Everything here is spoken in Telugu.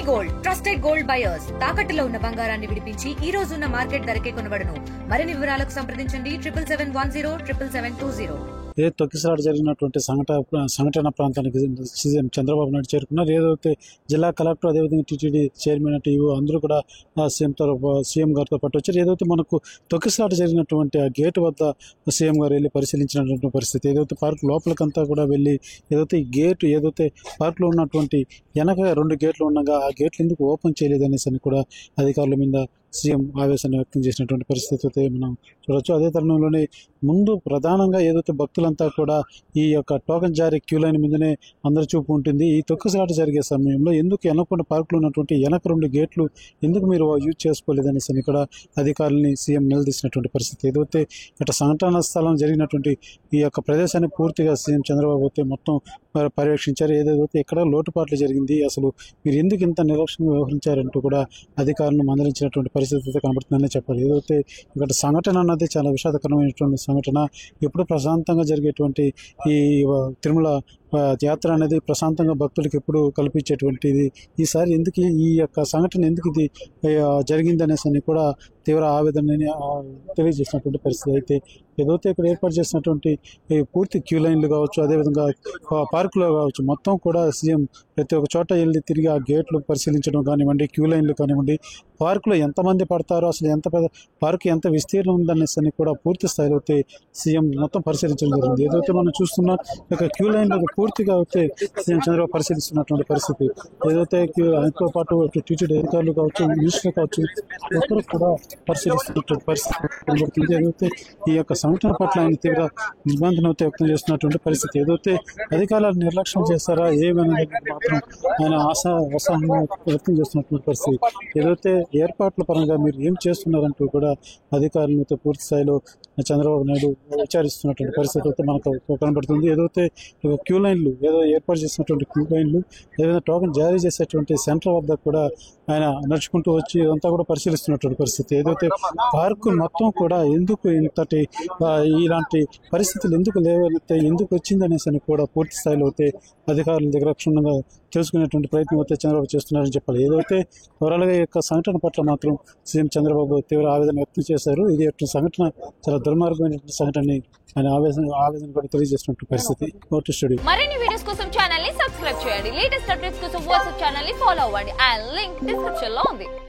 గోల్డ్ ట్రస్టెడ్ గోల్డ్ బయర్స్ తాకట్టులో ఉన్న బంగారాన్ని విడిపించి ఈ రోజు ఉన్న మార్కెట్ ధరకే కొనబడును. మరిన్ని వివరాలకు సంప్రదించండి 77107720. తొక్కిసలాట జరిగినటువంటి సంఘటన ప్రాంతానికి సీఎం చంద్రబాబు నాయుడు చేరుకున్నారు. ఏదైతే జిల్లా కలెక్టర్ అదేవిధంగా టీటీడీ చైర్మన్ టీవీ అందరూ కూడా సీఎం గారితో పాటు వచ్చారు. ఏదైతే మనకు తొక్కిసలాట జరిగినటువంటి ఆ గేటు వద్ద సీఎం గారు వెళ్ళి పరిశీలించినటువంటి పరిస్థితి, ఏదైతే పార్క్ లోపలికంతా కూడా వెళ్ళి ఏదైతే ఈ గేటు ఏదైతే పార్క్లో ఉన్నటువంటి వెనక 2 గేట్లు ఉండగా ఆ గేట్లు ఎందుకు ఓపెన్ చేయలేదనేసి అని కూడా అధికారుల మీద సీఎం ఆవేశాన్ని వ్యక్తం చేసినటువంటి పరిస్థితి అయితే మనం చూడవచ్చు. అదే తరుణంలోనే ముందు ప్రధానంగా ఏదైతే భక్తులంతా కూడా ఈ యొక్క టోకెన్ జారీ క్యూ లైన్ మీదనే అందరి చూపు ఉంటుంది. ఈ తొక్కిసలాట జరిగే సమయంలో ఎందుకు ఎనకొండ పార్కులో ఉన్నటువంటి వెనక 2 గేట్లు ఎందుకు మీరు యూజ్ చేసుకోలేదనేసి ఇక్కడ అధికారులని సీఎం నిలదీసినటువంటి పరిస్థితి. ఏదైతే ఇట్లా సంఘటన స్థలం జరిగినటువంటి ఈ యొక్క ప్రదేశాన్ని పూర్తిగా సీఎం చంద్రబాబు అయితే మొత్తం పర్యవేక్షించారు. ఏదైతే ఎక్కడ లోటుపాట్లు జరిగింది, అసలు మీరు ఎందుకు ఇంత నిర్లక్ష్యంగా వ్యవహరించారంటూ కూడా అధికారులను మందలించినటువంటి పరిస్థితి అయితే కనబడుతుందనే చెప్పాలి. ఏదైతే ఇక్కడ సంఘటన అన్నది చాలా విషాదకరమైనటువంటి సంఘటన. ఎప్పుడు ప్రశాంతంగా జరిగేటువంటి ఈ తిరుమల యాత్ర అనేది ప్రశాంతంగా భక్తులకు ఎప్పుడు కల్పించేటువంటిది. ఈసారి ఎందుకు ఈ యొక్క సంఘటన ఎందుకు ఇది జరిగింది అనేసి అని కూడా తీవ్ర ఆవేదనని తెలియజేసినటువంటి పరిస్థితి. అయితే ఏదైతే ఇక్కడ ఏర్పాటు చేసినటువంటి పూర్తి క్యూ లైన్లు కావచ్చు, అదేవిధంగా పార్కులో కావచ్చు, మొత్తం కూడా సీఎం ప్రతి ఒక్క చోట వెళ్ళి తిరిగి ఆ గేట్లు పరిశీలించడం కానివ్వండి, క్యూ లైన్లు కానివ్వండి, పార్కులో ఎంతమంది పడతారో, అసలు ఎంత పెద్ద పార్కు ఎంత విస్తీర్ణం ఉందనేసి అని కూడా పూర్తి స్థాయిలో అయితే సీఎం మొత్తం పరిశీలించడం జరిగింది. ఏదైతే మనం చూస్తున్నాం ఇక క్యూ లైన్లో పూర్తిగా అయితే సీఎం చంద్రబాబు పరిశీలిస్తున్నటువంటి పరిస్థితి. ఏదైతే ఆయనతో పాటు టీటీడీ అధికారులు కావచ్చు, మినిస్టర్లు కావచ్చు, ఒక్కరు కూడా పరిశీలిస్తున్నటువంటి పరిస్థితి. ఏదైతే ఈ యొక్క సంఘటన పట్ల ఆయన తీవ్ర నిర్బంధన వ్యక్తం చేస్తున్నటువంటి పరిస్థితి. ఏదైతే అధికారులు నిర్లక్ష్యం చేస్తారా ఏమనేది మాత్రం ఆయన అసహనం వ్యక్తం చేస్తున్నటువంటి పరిస్థితి. ఏదైతే ఏర్పాట్ల పరంగా మీరు ఏం చేస్తున్నారంటూ కూడా అధికారులతో పూర్తి స్థాయిలో చంద్రబాబు నాయుడు విచారిస్తున్నటువంటి పరిస్థితి అయితే మనకు కనబడుతుంది. ఏదైతే క్యూ లైన్లు ఏర్పాటు చేసినటువంటి క్యూ లైన్లు, ఏదైనా టోకెన్ జారీ చేసేటువంటి సెంటర్ వద్ద కూడా ఆయన నడుచుకుంటూ వచ్చి ఇదంతా కూడా పరిశీలిస్తున్నటువంటి పరిస్థితి. ఏదైతే పార్కు మొత్తం కూడా ఎందుకు ఇంతటి ఇలాంటి పరిస్థితులు ఎందుకు లేవైతే ఎందుకు వచ్చిందనేసి అని కూడా పూర్తి స్థాయిలో అయితే అధికారుల దగ్గర క్షుణ్ణంగా తెలుసుకునేటువంటి ప్రయత్నం అయితే చంద్రబాబు చేస్తున్నారని చెప్పాలి. ఏదైతే ఓవరాల్గా ఈ యొక్క సంఘటన పట్ల మాత్రం సీఎం చంద్రబాబు తీవ్ర ఆవేదన వ్యక్తం చేశారు. ఇది సంఘటన చాలా దుర్మార్గమైనటువంటి సంఘటనని ఆయన ఆవేదన కూడా తెలియజేసినటువంటి పరిస్థితి. మరిన్ని వీడియోస్ కోసం ఛానల్ ని సబ్స్క్రైబ్ చేయండి. లేటెస్ట్ అప్డేట్స్ కోసం వాట్సాప్ ఛానల్ ని ఫాలో అవ్వండి. అండ్ లింక్ డిస్క్రిప్షన్ లో ఉంది.